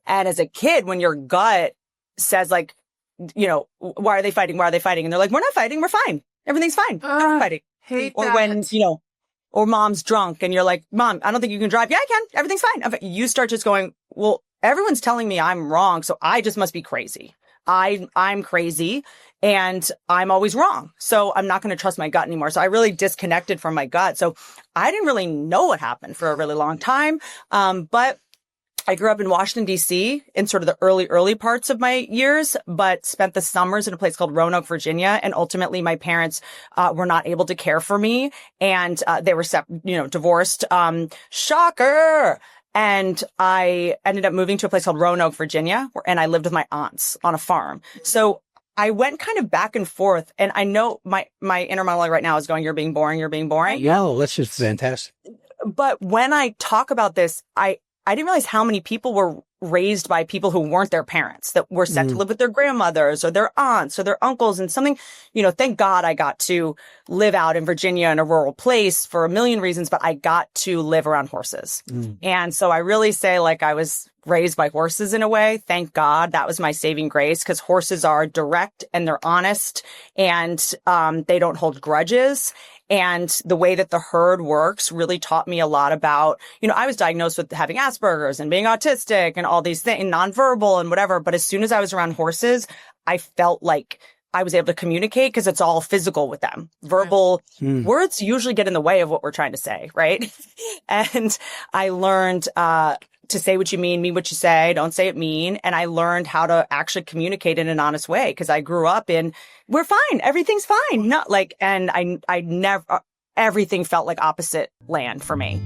And as a kid, when your gut says like, why are they fighting? Why are they fighting? And they're like, we're not fighting. We're fine. Everything's fine. We're not fighting. Hate or that. when, or mom's drunk and you're like, Mom, I don't think you can drive. Yeah, I can. Everything's fine. You start just going, well, everyone's telling me I'm wrong. So I just must be crazy. I'm crazy and I'm always wrong. So I'm not going to trust my gut anymore. So I really disconnected from my gut. So I didn't really know what happened for a really long time. But I grew up in Washington, D.C. in sort of the early parts of my years, but spent the summers in a place called Roanoke, Virginia. And ultimately, my parents were not able to care for me. And they were, divorced. Shocker. And I ended up moving to a place called Roanoke, Virginia, and I lived with my aunts on a farm. So I went kind of back and forth. And I know my inner monologue right now is going, you're being boring, you're being boring. No, that's just fantastic. But when I talk about this, I didn't realize how many people were raised by people who weren't their parents, that were sent to live with their grandmothers or their aunts or their uncles, and something, thank God I got to live out in Virginia in a rural place for a million reasons, but I got to live around horses. And so I really say like I was raised by horses in a way. Thank God that was my saving grace, because horses are direct and they're honest and they don't hold grudges. And the way that the herd works really taught me a lot about, I was diagnosed with having Asperger's and being autistic and all these things, nonverbal and whatever. But as soon as I was around horses, I felt like I was able to communicate because it's all physical with them. Verbal words usually get in the way of what we're trying to say, right? And I learned to say what you mean what you say, don't say it mean. And I learned how to actually communicate in an honest way, because I grew up in, we're fine, everything's fine. Not like, and I never, everything felt like opposite land for me.